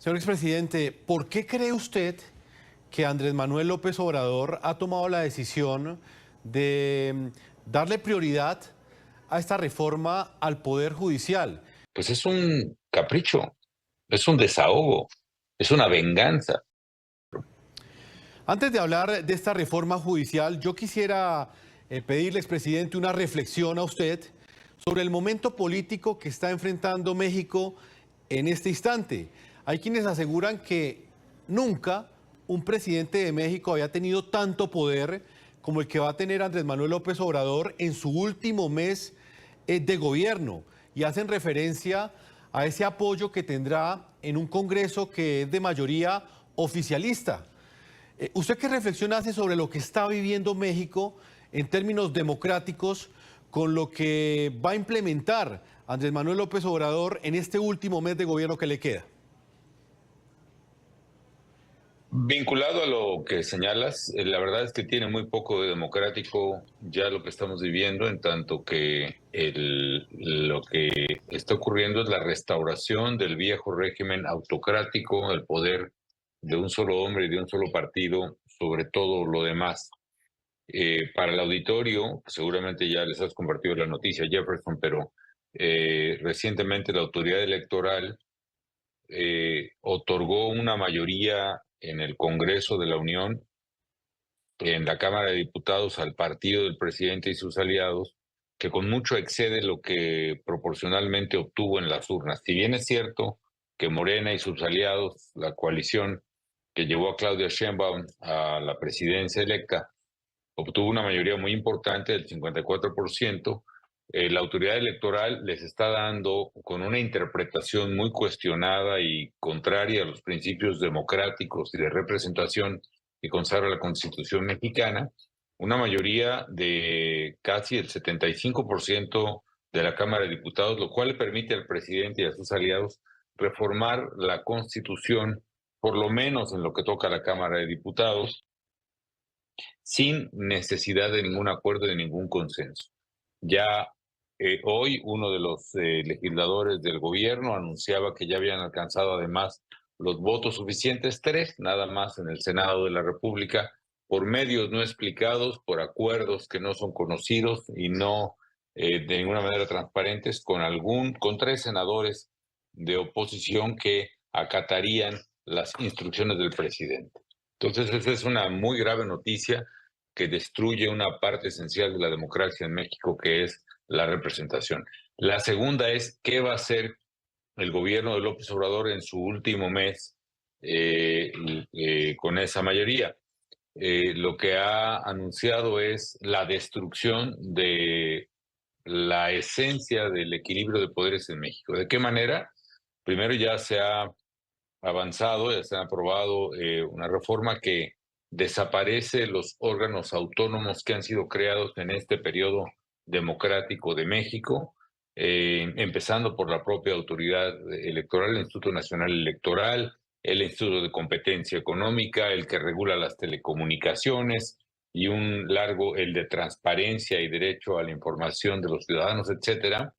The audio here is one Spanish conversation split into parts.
Señor expresidente, ¿por qué cree usted que Andrés Manuel López Obrador ha tomado la decisión de darle prioridad a esta reforma al Poder Judicial? Pues es un capricho, es un desahogo, es una venganza. Antes de hablar de esta reforma judicial, yo quisiera pedirle, expresidente, una reflexión a usted sobre el momento político que está enfrentando México en este instante. Hay quienes aseguran que nunca un presidente de México había tenido tanto poder como el que va a tener Andrés Manuel López Obrador en su último mes de gobierno, y hacen referencia a ese apoyo que tendrá en un Congreso que es de mayoría oficialista. ¿Usted qué reflexión hace sobre lo que está viviendo México en términos democráticos con lo que va a implementar Andrés Manuel López Obrador en este último mes de gobierno que le queda? Vinculado a lo que señalas, la verdad es que tiene muy poco de democrático ya lo que estamos viviendo, en tanto que lo que está ocurriendo es la restauración del viejo régimen autocrático, el poder de un solo hombre y de un solo partido sobre todo lo demás. Para el auditorio, seguramente ya les has compartido la noticia, Jefferson, pero recientemente la autoridad electoral otorgó una mayoría en el Congreso de la Unión, en la Cámara de Diputados, al partido del presidente y sus aliados, que con mucho excede lo que proporcionalmente obtuvo en las urnas. Si bien es cierto que Morena y sus aliados, la coalición que llevó a Claudia Sheinbaum a la presidencia electa, obtuvo una mayoría muy importante del 54%, la autoridad electoral les está dando, con una interpretación muy cuestionada y contraria a los principios democráticos y de representación que consagra la Constitución mexicana, una mayoría de casi el 75% de la Cámara de Diputados, lo cual le permite al presidente y a sus aliados reformar la Constitución, por lo menos en lo que toca a la Cámara de Diputados, sin necesidad de ningún acuerdo, de ningún consenso. Ya hoy uno de los legisladores del gobierno anunciaba que ya habían alcanzado además los votos suficientes, 3 nada más en el Senado de la República, por medios no explicados, por acuerdos que no son conocidos y no de ninguna manera transparentes, con 3 senadores de oposición que acatarían las instrucciones del presidente. Entonces, esa es una muy grave noticia que destruye una parte esencial de la democracia en México, que es la representación. La segunda es, ¿qué va a hacer el gobierno de López Obrador en su último mes con esa mayoría? Lo que ha anunciado es la destrucción de la esencia del equilibrio de poderes en México. ¿De qué manera? Primero, ya se ha avanzado, ya se ha aprobado una reforma que desaparece los órganos autónomos que han sido creados en este periodo democrático de México, empezando por la propia autoridad electoral, el Instituto Nacional Electoral, el Instituto de Competencia Económica, el que regula las telecomunicaciones, y un largo, el de transparencia y derecho a la información de los ciudadanos, etcétera,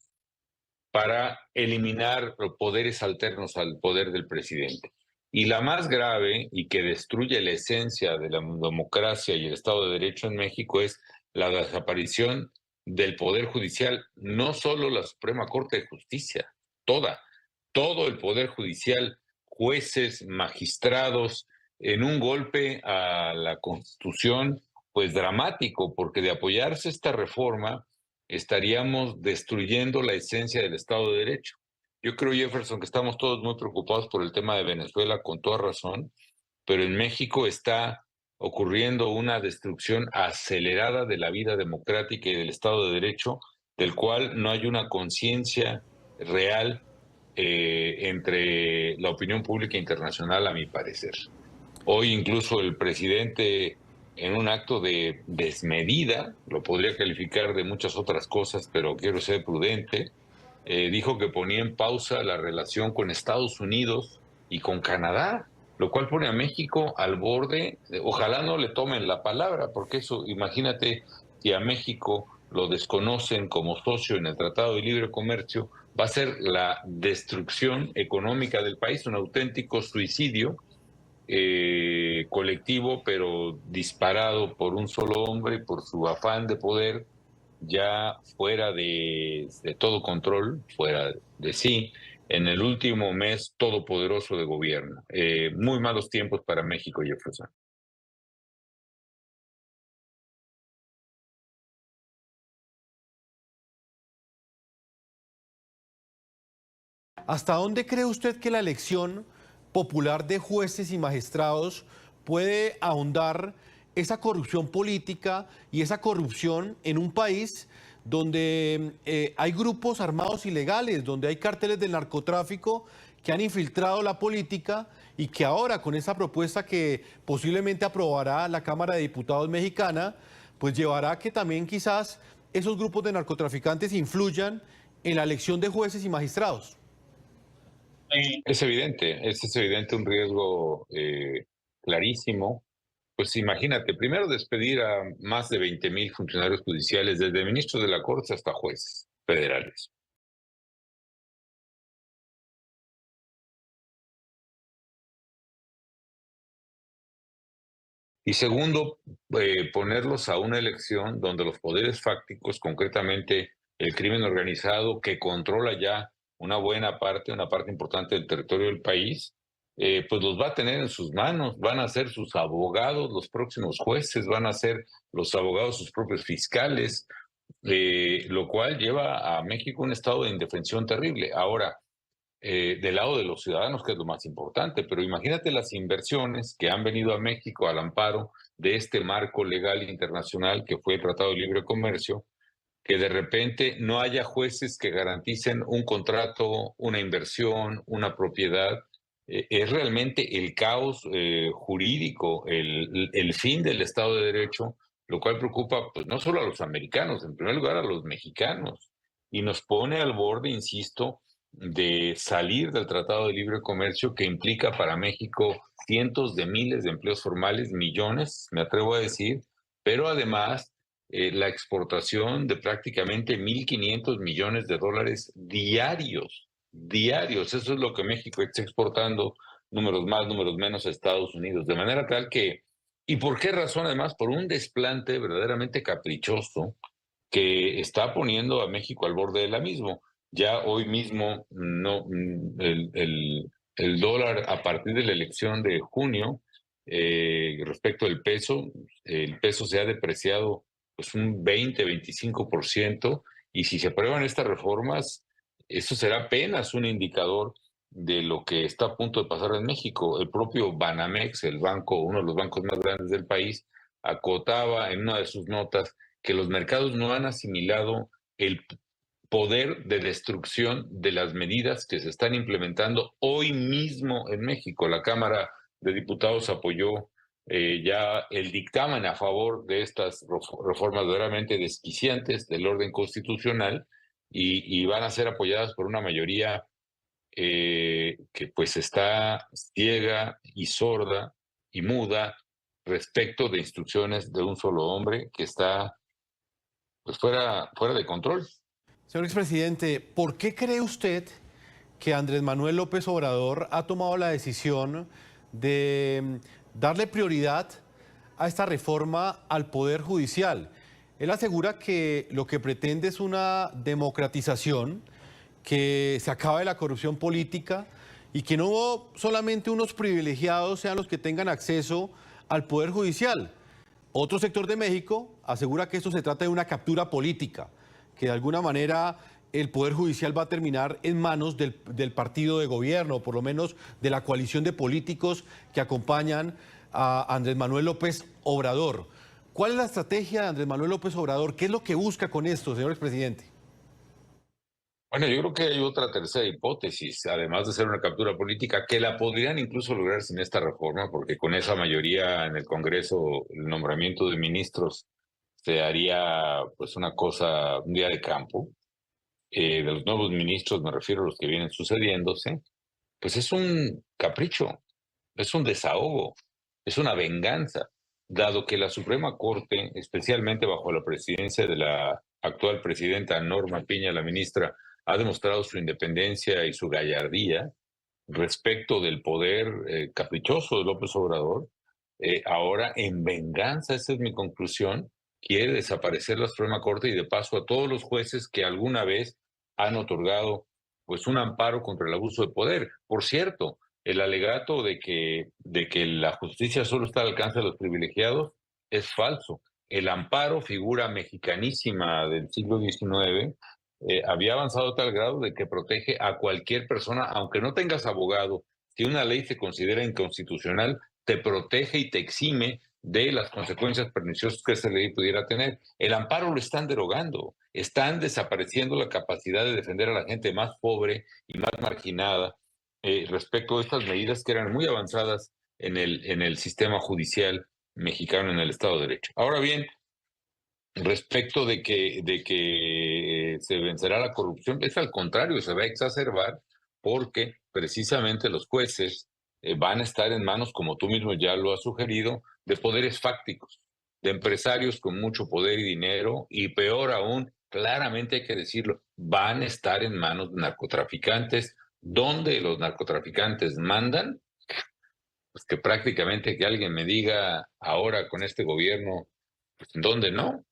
para eliminar los poderes alternos al poder del presidente. Y la más grave, y que destruye la esencia de la democracia y el Estado de Derecho en México, es la desaparición del Poder Judicial, no solo la Suprema Corte de Justicia, todo el Poder Judicial, jueces, magistrados, en un golpe a la Constitución, pues dramático, porque de apoyarse esta reforma, estaríamos destruyendo la esencia del Estado de Derecho. Yo creo, Jefferson, que estamos todos muy preocupados por el tema de Venezuela, con toda razón, pero en México está ocurriendo una destrucción acelerada de la vida democrática y del Estado de Derecho, del cual no hay una conciencia real entre la opinión pública internacional, a mi parecer. Hoy incluso el presidente, en un acto de desmedida, lo podría calificar de muchas otras cosas, pero quiero ser prudente, dijo que ponía en pausa la relación con Estados Unidos y con Canadá, lo cual pone a México al borde. Ojalá no le tomen la palabra, porque eso, imagínate, si a México lo desconocen como socio en el Tratado de Libre Comercio, va a ser la destrucción económica del país, un auténtico suicidio colectivo, pero disparado por un solo hombre, por su afán de poder, ya fuera de todo control, fuera de sí, en el último mes todopoderoso de gobierno. Muy malos tiempos para México, Jefferson. ¿Hasta dónde cree usted que la elección popular de jueces y magistrados puede ahondar esa corrupción política y esa corrupción en un país donde hay grupos armados ilegales, donde hay cárteles del narcotráfico que han infiltrado la política y que ahora con esa propuesta que posiblemente aprobará la Cámara de Diputados mexicana, pues llevará a que también quizás esos grupos de narcotraficantes influyan en la elección de jueces y magistrados? Es evidente un riesgo clarísimo. Pues imagínate, primero despedir a más de 20,000 funcionarios judiciales, desde ministros de la Corte hasta jueces federales. Y segundo, ponerlos a una elección donde los poderes fácticos, concretamente el crimen organizado, que controla ya una parte importante del territorio del país, pues los va a tener en sus manos, van a ser sus abogados, los próximos jueces, van a ser los abogados, sus propios fiscales, lo cual lleva a México a un estado de indefensión terrible. Ahora, del lado de los ciudadanos, que es lo más importante, pero imagínate las inversiones que han venido a México al amparo de este marco legal internacional que fue el Tratado de Libre Comercio, que de repente no haya jueces que garanticen un contrato, una inversión, una propiedad. Es realmente el caos jurídico, el fin del Estado de Derecho, lo cual preocupa pues, no solo a los americanos, en primer lugar a los mexicanos, y nos pone al borde, insisto, de salir del Tratado de Libre Comercio, que implica para México cientos de miles de empleos formales, millones, me atrevo a decir, pero además la exportación de prácticamente 1.500 millones de dólares diarios, diarios. Eso es lo que México está exportando, números más, números menos, a Estados Unidos, de manera tal que, ¿y por qué razón? Además, por un desplante verdaderamente caprichoso que está poniendo a México al borde del abismo. Ya hoy mismo no, el dólar, a partir de la elección de junio, respecto al peso, el peso se ha depreciado pues un 20-25%, y si se aprueban estas reformas, eso será apenas un indicador de lo que está a punto de pasar en México. El propio Banamex, el banco, uno de los bancos más grandes del país, acotaba en una de sus notas que los mercados no han asimilado el poder de destrucción de las medidas que se están implementando hoy mismo en México. La Cámara de Diputados apoyó ya el dictamen a favor de estas reformas verdaderamente desquiciantes del orden constitucional, y van a ser apoyadas por una mayoría que pues está ciega y sorda y muda respecto de instrucciones de un solo hombre que está pues fuera de control. Señor expresidente, ¿por qué cree usted que Andrés Manuel López Obrador ha tomado la decisión de darle prioridad a esta reforma al Poder Judicial? Él asegura que lo que pretende es una democratización, que se acabe la corrupción política y que no solamente unos privilegiados sean los que tengan acceso al Poder Judicial. Otro sector de México asegura que esto se trata de una captura política, que de alguna manera el Poder Judicial va a terminar en manos del partido de gobierno, o por lo menos de la coalición de políticos que acompañan a Andrés Manuel López Obrador. ¿Cuál es la estrategia de Andrés Manuel López Obrador? ¿Qué es lo que busca con esto, señor expresidente? Bueno, yo creo que hay otra tercera hipótesis, además de ser una captura política, que la podrían incluso lograr sin esta reforma, porque con esa mayoría en el Congreso, el nombramiento de ministros se haría pues una cosa, un día de campo. De los nuevos ministros, me refiero a los que vienen sucediéndose, pues es un capricho, es un desahogo, es una venganza, dado que la Suprema Corte, especialmente bajo la presidencia de la actual presidenta Norma Piña, la ministra, ha demostrado su independencia y su gallardía respecto del poder caprichoso de López Obrador. Ahora, en venganza, esa es mi conclusión, quiere desaparecer la Suprema Corte y de paso a todos los jueces que alguna vez han otorgado pues un amparo contra el abuso de poder. Por cierto, el alegato de que la justicia solo está al alcance de los privilegiados es falso. El amparo, figura mexicanísima del siglo XIX, había avanzado a tal grado de que protege a cualquier persona, aunque no tengas abogado. Si una ley se considera inconstitucional, te protege y te exime de las consecuencias perniciosas que esa ley pudiera tener. El amparo lo están derogando, están desapareciendo la capacidad de defender a la gente más pobre y más marginada respecto a estas medidas que eran muy avanzadas en el sistema judicial mexicano, en el Estado de Derecho. Ahora bien, respecto de que se vencerá la corrupción, es al contrario, se va a exacerbar porque precisamente los jueces van a estar en manos, como tú mismo ya lo has sugerido, de poderes fácticos, de empresarios con mucho poder y dinero, y peor aún, claramente hay que decirlo, van a estar en manos de narcotraficantes, donde los narcotraficantes mandan, pues que prácticamente que alguien me diga ahora con este gobierno, pues, ¿dónde no?